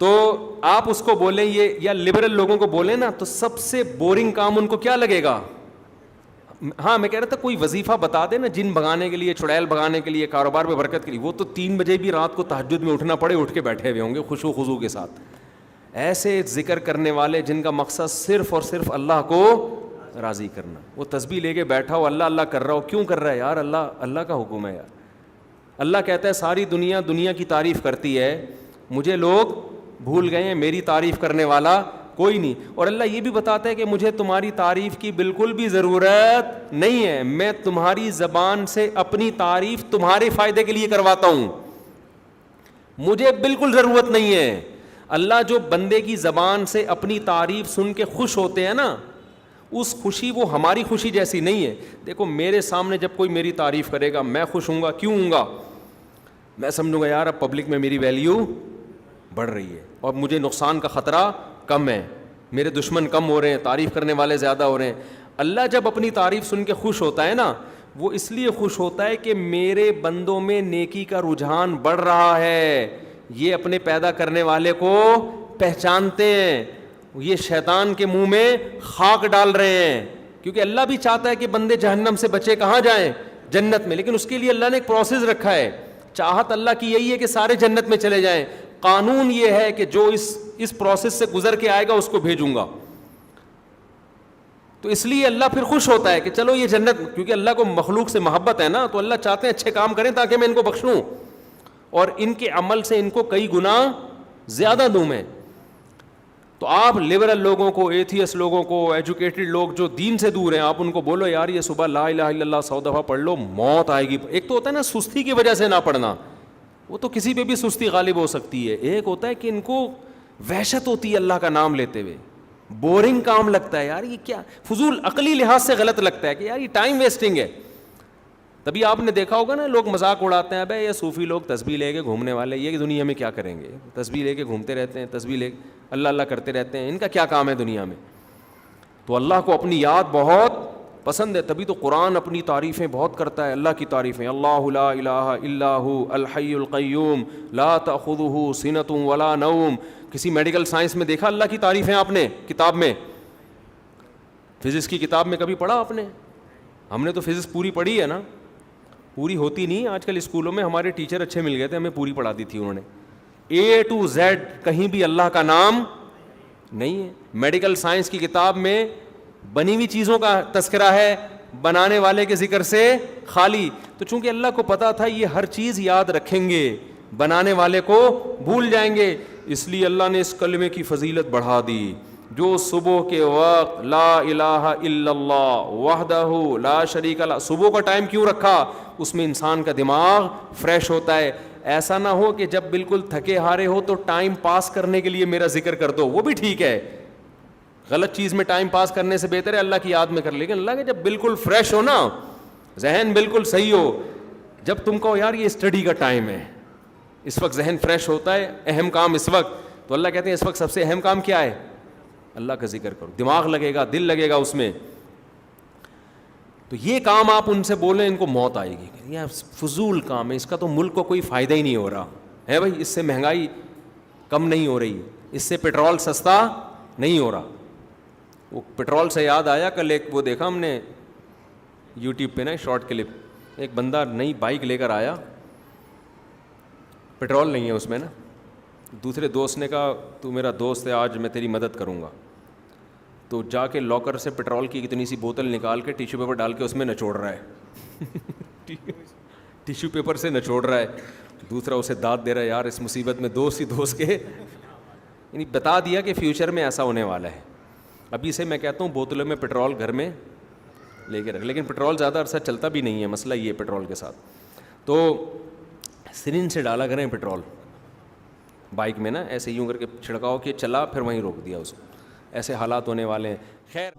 تو آپ اس کو بولیں یہ، یا لبرل لوگوں کو بولیں نا، تو سب سے بورنگ کام ان کو کیا لگے گا؟ ہاں میں کہہ رہا تھا کوئی وظیفہ بتا دے نا، جن بھگانے کے لیے، چڑیل بھگانے کے لیے، کاروبار میں برکت کے لیے، وہ تو 3 بجے بھی رات کو تہجد میں اٹھنا پڑے اٹھ کے بیٹھے ہوئے ہوں گے خشوع و خضوع کے ساتھ. ایسے ذکر کرنے والے جن کا مقصد صرف اور صرف اللہ کو راضی کرنا. وہ تسبیح لے کے بیٹھا ہو، اللہ اللہ کر رہا ہو، کیوں کر رہا ہے یار؟ اللہ کا حکم ہے یار. اللہ کہتا ہے ساری دنیا کی تعریف کرتی ہے، مجھے لوگ بھول گئے ہیں، میری تعریف کرنے والا کوئی نہیں. اور اللہ یہ بھی بتاتا ہے کہ مجھے تمہاری تعریف کی بالکل بھی ضرورت نہیں ہے، میں تمہاری زبان سے اپنی تعریف تمہارے فائدے کے لیے کرواتا ہوں، مجھے بالکل ضرورت نہیں ہے. اللہ جو بندے کی زبان سے اپنی تعریف سن کے خوش ہوتے ہیں نا، اس خوشی وہ ہماری خوشی جیسی نہیں ہے. دیکھو میرے سامنے جب کوئی میری تعریف کرے گا میں خوش ہوں گا. کیوں ہوں گا؟ میں سمجھوں گا یار اب پبلک میں میری ویلیو بڑھ رہی ہے اور مجھے نقصان کا خطرہ کم ہے، میرے دشمن کم ہو رہے ہیں، تعریف کرنے والے زیادہ ہو رہے ہیں. اللہ جب اپنی تعریف سن کے خوش ہوتا ہے نا، وہ اس لیے خوش ہوتا ہے کہ میرے بندوں میں نیکی کا رجحان بڑھ رہا ہے، یہ اپنے پیدا کرنے والے کو پہچانتے ہیں، یہ شیطان کے منہ میں خاک ڈال رہے ہیں. کیونکہ اللہ بھی چاہتا ہے کہ بندے جہنم سے بچے کہاں جائیں؟ جنت میں. لیکن اس کے لیے اللہ نے ایک پروسیس رکھا ہے. چاہت اللہ کی یہی ہے کہ سارے جنت میں چلے جائیں، قانون یہ ہے کہ جو اس پروسیس سے گزر کے آئے گا اس کو بھیجوں گا. تو اس لیے اللہ پھر خوش ہوتا ہے کہ چلو یہ جنت، کیونکہ اللہ کو مخلوق سے محبت ہے نا، تو اللہ چاہتے ہیں اچھے کام کریں تاکہ میں ان کو بخشوں اور ان کے عمل سے ان کو کئی گنا زیادہ دوں میں. تو آپ لبرل لوگوں کو، ایتھیس لوگوں کو، ایجوکیٹڈ لوگ جو دین سے دور ہیں، آپ ان کو بولو یار یہ صبح لا الہ الا اللہ 100 دفعہ پڑھ لو، موت آئے گی. ایک تو ہوتا ہے نا سستی کی وجہ سے نہ پڑھنا، وہ تو کسی پہ بھی سستی غالب ہو سکتی ہے. ایک ہوتا ہے کہ ان کو وحشت ہوتی ہے اللہ کا نام لیتے ہوئے، بورنگ کام لگتا ہے یار یہ کیا، فضول عقلی لحاظ سے غلط لگتا ہے کہ یار یہ ٹائم ویسٹنگ ہے. تبھی آپ نے دیکھا ہوگا نا لوگ مذاق اڑاتے ہیں، ابے یہ صوفی لوگ تسبیح لے کے گھومنے والے، یہ دنیا میں کیا کریں گے؟ تسبیح لے کے گھومتے رہتے ہیں، تسبیح لے اللہ اللہ کرتے رہتے ہیں، ان کا کیا کام ہے دنیا میں؟ تو اللہ کو اپنی یاد بہت پسند ہے، تبھی تو قرآن اپنی تعریفیں بہت کرتا ہے. اللہ کی تعریفیں، اللہ لا الہ الا ہو الحی القیوم لا تأخذہ سنۃ ولا نوم. کسی میڈیکل سائنس میں دیکھا اللہ کی تعریفیں آپ نے کتاب میں؟ فزکس کی کتاب میں کبھی پڑھا آپ نے؟ ہم نے تو فزکس پوری پڑھی ہے نا، پوری ہوتی نہیں آج کل اسکولوں میں. ہمارے ٹیچر اچھے مل گئے تھے، ہمیں پوری پڑھا دی تھی انہوں نے. A to Z کہیں بھی اللہ کا نام نہیں ہے. میڈیکل سائنس کی کتاب میں بنی ہوئی چیزوں کا تذکرہ ہے، بنانے والے کے ذکر سے خالی. تو چونکہ اللہ کو پتا تھا یہ ہر چیز یاد رکھیں گے، بنانے والے کو بھول جائیں گے، اس لیے اللہ نے اس کلمے کی فضیلت بڑھا دی. جو صبح کے وقت لا الہ الا اللہ وحدہ لا شریک لہ، صبح کا ٹائم کیوں رکھا؟ اس میں انسان کا دماغ فریش ہوتا ہے. ایسا نہ ہو کہ جب بالکل تھکے ہارے ہو تو ٹائم پاس کرنے کے لیے میرا ذکر کر دو، وہ بھی ٹھیک ہے، غلط چیز میں ٹائم پاس کرنے سے بہتر ہے اللہ کی یاد میں کر. لیکن اللہ کے جب بالکل فریش ہو نا، ذہن بالکل صحیح ہو، جب تم کہو یار یہ اسٹڈی کا ٹائم ہے، اس وقت ذہن فریش ہوتا ہے، اہم کام اس وقت، تو اللہ کہتے ہیں اس وقت سب سے اہم کام کیا ہے؟ اللہ کا ذکر کرو. دماغ لگے گا، دل لگے گا اس میں. تو یہ کام آپ ان سے بولیں ان کو موت آئے گی، یہ فضول کام ہے، اس کا تو ملک کو کوئی فائدہ ہی نہیں ہو رہا ہے بھائی. اس سے مہنگائی کم نہیں ہو رہی، اس سے پیٹرول سستا نہیں ہو رہا. وہ پیٹرول سے یاد آیا، کل ایک وہ دیکھا ہم نے یوٹیوب پہ نا شارٹ کلپ، ایک بندہ نئی بائک لے کر آیا، پیٹرول نہیں ہے اس میں نا. دوسرے دوست نے کہا تو میرا دوست ہے آج میں تیری مدد کروں گا. تو جا کے لاکر سے پیٹرول کی اتنی سی بوتل نکال کے ٹیشو پیپر ڈال کے اس میں نچوڑ رہا ہے ٹیشو پیپر سے نچوڑ رہا ہے. دوسرا اسے داد دے رہا ہے، یار اس مصیبت میں دوست ہی دوست کے، یعنی بتا دیا کہ فیوچر میں ایسا ہونے والا ہے. ابھی سے میں کہتا ہوں بوتلوں میں پیٹرول گھر میں لے کے رکھ، لیکن پیٹرول زیادہ عرصہ چلتا بھی نہیں ہے، مسئلہ یہ ہے پیٹرول کے ساتھ. تو سرنج سے ڈالا کریں پیٹرول بائک میں نا، ایسے یوں کر کے چھڑکاؤ کہ چلا، پھر وہیں روک دیا اس کو. ایسے حالات ہونے والے ہیں. خیر